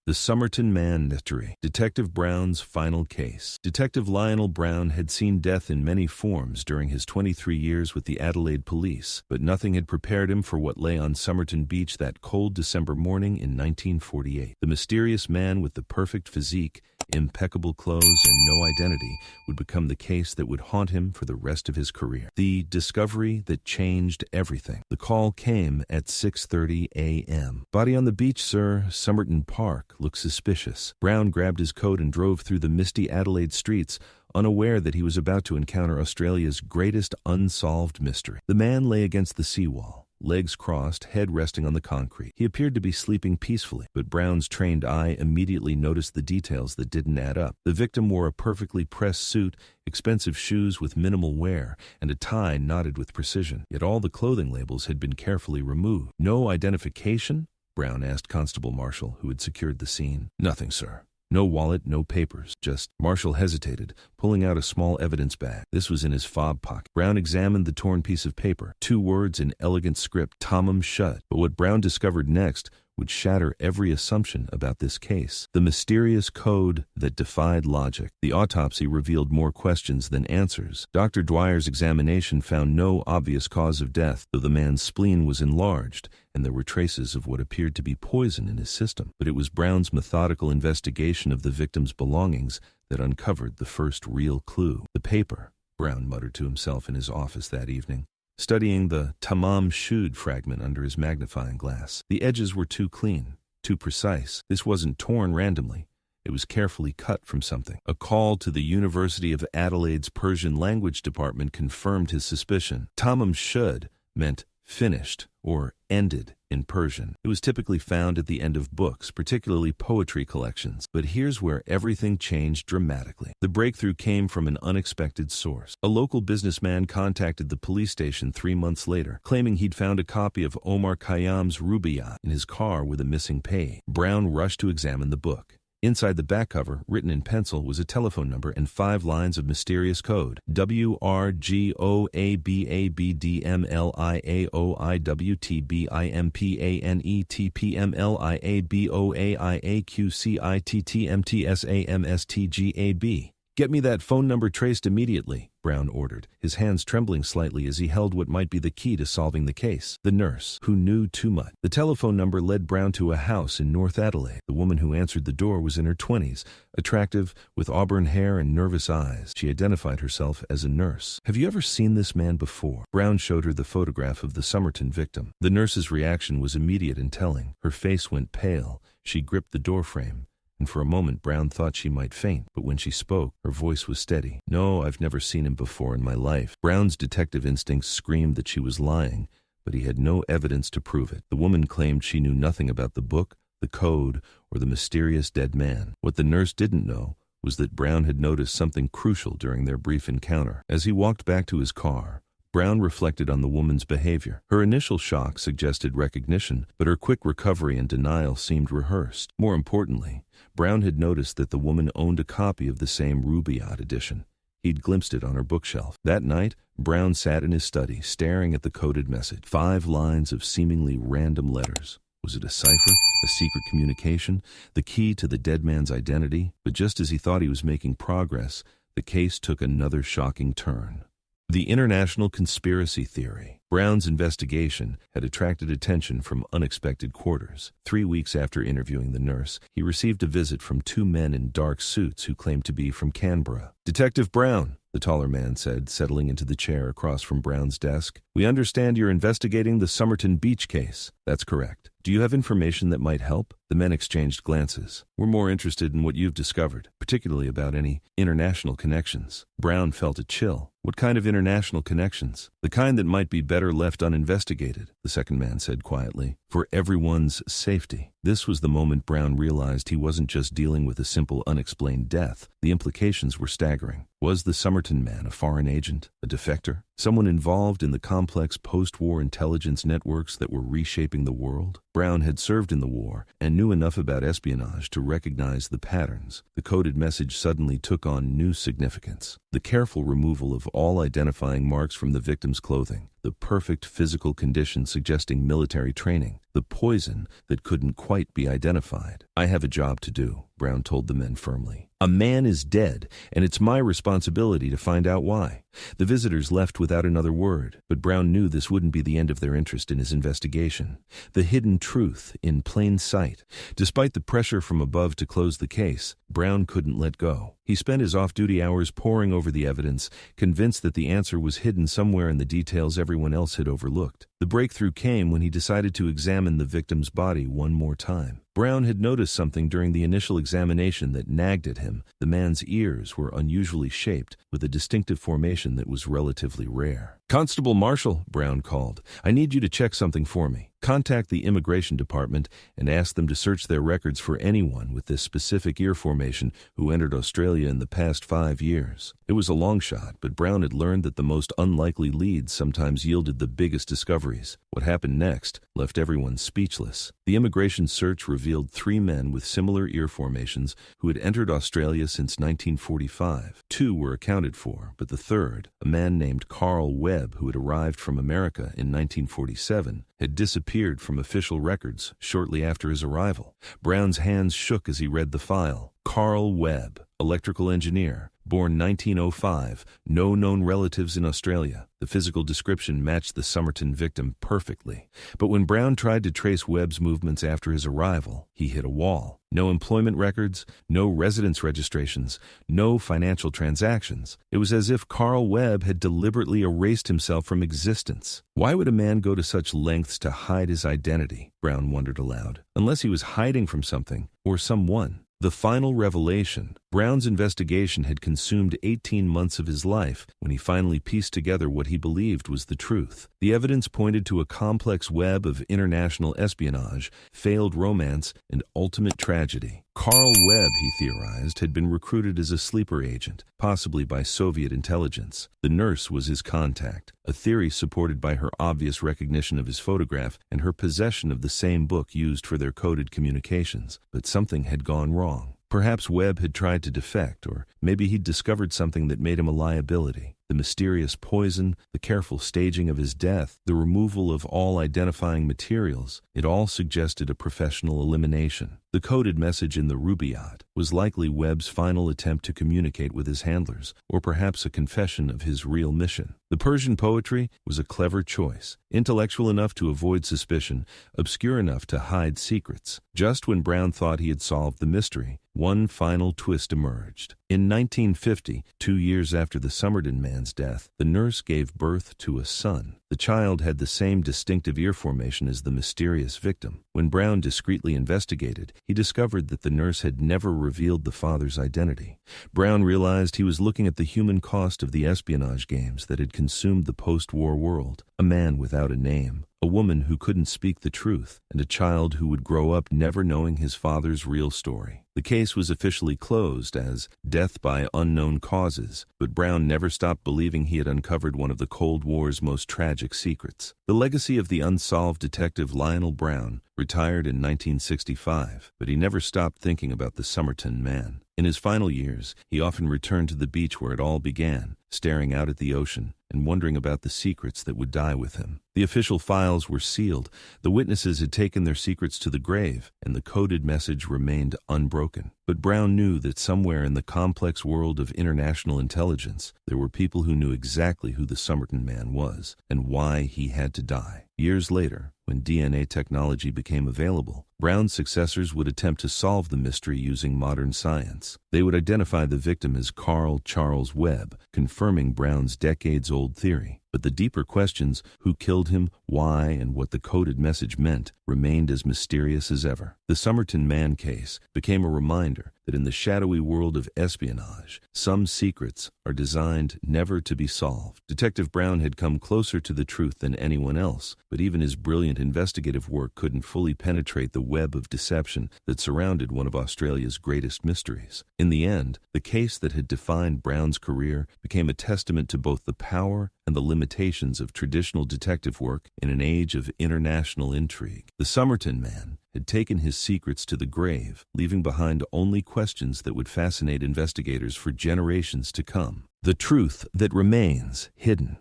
The Somerton Man Mystery. Detective Brown's final case. Detective Lionel Brown had seen death in many forms during his 23 years with the Adelaide police, but nothing had prepared him for what lay on Somerton Beach that cold December morning in 1948. The mysterious man with the perfect physique, impeccable clothes, and no identity would become the case that would haunt him for the rest of his career. The discovery that changed everything. The call came at 6:30 a.m. "Body on the beach, sir. Somerton Park. Looks suspicious." Brown grabbed his coat and drove through the misty Adelaide streets, unaware that he was about to encounter Australia's greatest unsolved mystery. The man lay against the seawall, legs crossed, head resting on the concrete. He appeared to be sleeping peacefully, but Brown's trained eye immediately noticed the details that didn't add up. The victim wore a perfectly pressed suit, expensive shoes with minimal wear, and a tie knotted with precision. Yet all the clothing labels had been carefully removed. "No identification?" Brown asked Constable Marshall, who had secured the scene. "Nothing, sir. No wallet, no papers, just..." Marshall hesitated, pulling out a small evidence bag. This was in his fob pocket. Brown examined the torn piece of paper. 2 words in elegant script, Tamám Shud. But what Brown discovered next would shatter every assumption about this case. The mysterious code that defied logic. The autopsy revealed more questions than answers. Dr. Dwyer's examination found no obvious cause of death, though the man's spleen was enlarged, and there were traces of what appeared to be poison in his system. But it was Brown's methodical investigation of the victim's belongings that uncovered the first real clue. "The paper," Brown muttered to himself in his office that evening, studying the Tamám Shud fragment under his magnifying glass. The edges were too clean, too precise. This wasn't torn randomly. It was carefully cut from something. A call to the University of Adelaide's Persian language department confirmed his suspicion. Tamám Shud meant finished or ended in Persian. It was typically found at the end of books, particularly poetry collections. But here's where everything changed dramatically. The breakthrough came from an unexpected source. A local businessman contacted the police station 3 months later, claiming he'd found a copy of Omar Khayyam's Rubaiyat in his car with a missing page. Brown rushed to examine the book. Inside the back cover, written in pencil, was a telephone number and 5 lines of mysterious code. WRGOABABDMLIAOIWTBIMPANETPMLIABOAIIQCITTMTSAMSTGAB. "Get me that phone number traced immediately," Brown ordered, his hands trembling slightly as he held what might be the key to solving the case. The nurse, who knew too much. The telephone number led Brown to a house in North Adelaide. The woman who answered the door was in her 20s, attractive, with auburn hair and nervous eyes. She identified herself as a nurse. "Have you ever seen this man before?" Brown showed her the photograph of the Somerton victim. The nurse's reaction was immediate and telling. Her face went pale. She gripped the doorframe, and for a moment Brown thought she might faint, but when she spoke, her voice was steady. "No, I've never seen him before in my life." Brown's detective instincts screamed that she was lying, but he had no evidence to prove it. The woman claimed she knew nothing about the book, the code, or the mysterious dead man. What the nurse didn't know was that Brown had noticed something crucial during their brief encounter. As he walked back to his car, Brown reflected on the woman's behavior. Her initial shock suggested recognition, but her quick recovery and denial seemed rehearsed. More importantly, Brown had noticed that the woman owned a copy of the same Rubaiyat edition. He'd glimpsed it on her bookshelf. That night, Brown sat in his study, staring at the coded message. 5 lines of seemingly random letters. Was it a cipher, a secret communication, the key to the dead man's identity? But just as he thought he was making progress, the case took another shocking turn. The international conspiracy theory. Brown's investigation had attracted attention from unexpected quarters. 3 weeks after interviewing the nurse, he received a visit from 2 men in dark suits who claimed to be from Canberra. "Detective Brown," the taller man said, settling into the chair across from Brown's desk. "We understand you're investigating the Somerton Beach case." "That's correct. Do you have information that might help?" The men exchanged glances. "We're more interested in what you've discovered, particularly about any international connections." Brown felt a chill. "What kind of international connections?" "The kind that might be better left uninvestigated," the second man said quietly. "For everyone's safety." This was the moment Brown realized he wasn't just dealing with a simple unexplained death. The implications were staggering. Was the Somerton man a foreign agent, a defector, someone involved in the complex post-war intelligence networks that were reshaping the world? Brown had served in the war and knew enough about espionage to recognize the patterns. The coded message suddenly took on new significance. The careful removal of all identifying marks from the victim's clothing, the perfect physical condition suggesting military training, the poison that couldn't quite be identified. "I have a job to do," Brown told the men firmly. "A man is dead, and it's my responsibility to find out why." The visitors left without another word, but Brown knew this wouldn't be the end of their interest in his investigation. The hidden truth in plain sight. Despite the pressure from above to close the case, Brown couldn't let go. He spent his off-duty hours poring over the evidence, convinced that the answer was hidden somewhere in the details everyone else had overlooked. The breakthrough came when he decided to examine the victim's body one more time. Brown had noticed something during the initial examination that nagged at him. The man's ears were unusually shaped, with a distinctive formation that was relatively rare. "Constable Marshall," Brown called, "I need you to check something for me. Contact the immigration department and ask them to search their records for anyone with this specific ear formation who entered Australia in the past 5 years." It was a long shot, but Brown had learned that the most unlikely leads sometimes yielded the biggest discoveries. What happened next left everyone speechless. The immigration search revealed 3 men with similar ear formations who had entered Australia since 1945. 2 were accounted for, but the third, a man named Carl Webb who had arrived from America in 1947, had disappeared from official records shortly after his arrival. Brown's hands shook as he read the file. Carl Webb, electrical engineer, born 1905, no known relatives in Australia. The physical description matched the Somerton victim perfectly. But when Brown tried to trace Webb's movements after his arrival, he hit a wall. No employment records, no residence registrations, no financial transactions. It was as if Carl Webb had deliberately erased himself from existence. Why would a man go to such lengths to hide his identity? Brown wondered aloud. Unless he was hiding from something or someone. The final revelation. Brown's investigation had consumed 18 months of his life when he finally pieced together what he believed was the truth. The evidence pointed to a complex web of international espionage, failed romance, and ultimate tragedy. Carl Webb, he theorized, had been recruited as a sleeper agent, possibly by Soviet intelligence. The nurse was his contact, a theory supported by her obvious recognition of his photograph and her possession of the same book used for their coded communications. But something had gone wrong. Perhaps Webb had tried to defect, or maybe he'd discovered something that made him a liability. The mysterious poison, the careful staging of his death, the removal of all identifying materials, it all suggested a professional elimination. The coded message in the Rubaiyat was likely Webb's final attempt to communicate with his handlers, or perhaps a confession of his real mission. The Persian poetry was a clever choice, intellectual enough to avoid suspicion, obscure enough to hide secrets. Just when Brown thought he had solved the mystery, one final twist emerged. In 1950, 2 years after the Somerton man's death, the nurse gave birth to a son. The child had the same distinctive ear formation as the mysterious victim. When Brown discreetly investigated, he discovered that the nurse had never revealed the father's identity. Brown realized he was looking at the human cost of the espionage games that had consumed the post-war world. A man without a name, a woman who couldn't speak the truth, and a child who would grow up never knowing his father's real story. The case was officially closed as death by unknown causes, but Brown never stopped believing he had uncovered one of the Cold War's most tragic secrets. The legacy of the unsolved detective Lionel Brown retired in 1965, but he never stopped thinking about the Somerton man. In his final years, he often returned to the beach where it all began, staring out at the ocean and wondering about the secrets that would die with him. The official files were sealed, the witnesses had taken their secrets to the grave, and the coded message remained unbroken. But Brown knew that somewhere in the complex world of international intelligence, there were people who knew exactly who the Somerton man was and why he had to die. Years later, when DNA technology became available, Brown's successors would attempt to solve the mystery using modern science. They would identify the victim as Carl Charles Webb, confirming Brown's decades-old theory. But the deeper questions, who killed him, why, and what the coded message meant, remained as mysterious as ever. The Somerton man case became a reminder that in the shadowy world of espionage, some secrets are designed never to be solved. Detective Brown had come closer to the truth than anyone else, but even his brilliant investigative work couldn't fully penetrate the web of deception that surrounded one of Australia's greatest mysteries. In the end, the case that had defined Brown's career became a testament to both the power and the limitations of traditional detective work in an age of international intrigue. The Somerton man had taken his secrets to the grave, leaving behind only questions that would fascinate investigators for generations to come. The truth that remains hidden.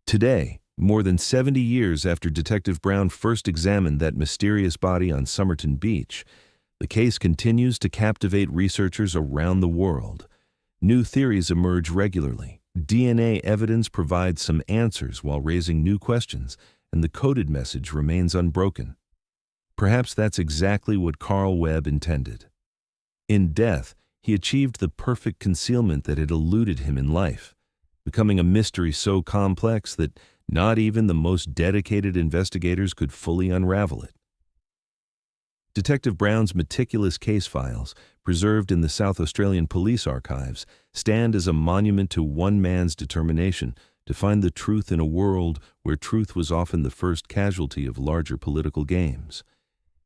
Today, more than 70 years after Detective Brown first examined that mysterious body on Somerton Beach, the case continues to captivate researchers around the world. New theories emerge regularly. DNA evidence provides some answers while raising new questions, and the coded message remains unbroken. Perhaps that's exactly what Carl Webb intended. In death, he achieved the perfect concealment that had eluded him in life, becoming a mystery so complex that not even the most dedicated investigators could fully unravel it. Detective Brown's meticulous case files, preserved in the South Australian Police Archives, stand as a monument to one man's determination to find the truth in a world where truth was often the first casualty of larger political games.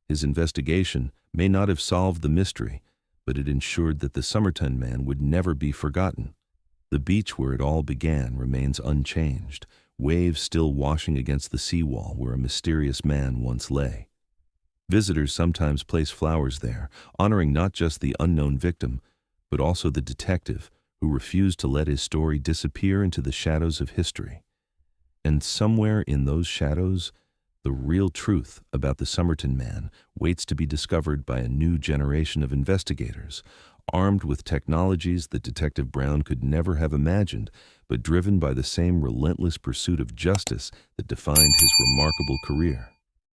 His investigation may not have solved the mystery, but it ensured that the Somerton man would never be forgotten. The beach where it all began remains unchanged, waves still washing against the seawall where a mysterious man once lay. Visitors sometimes place flowers there, honoring not just the unknown victim, but also the detective who refused to let his story disappear into the shadows of history. And somewhere in those shadows, the real truth about the Somerton man waits to be discovered by a new generation of investigators, armed with technologies that Detective Brown could never have imagined, but driven by the same relentless pursuit of justice that defined his remarkable career.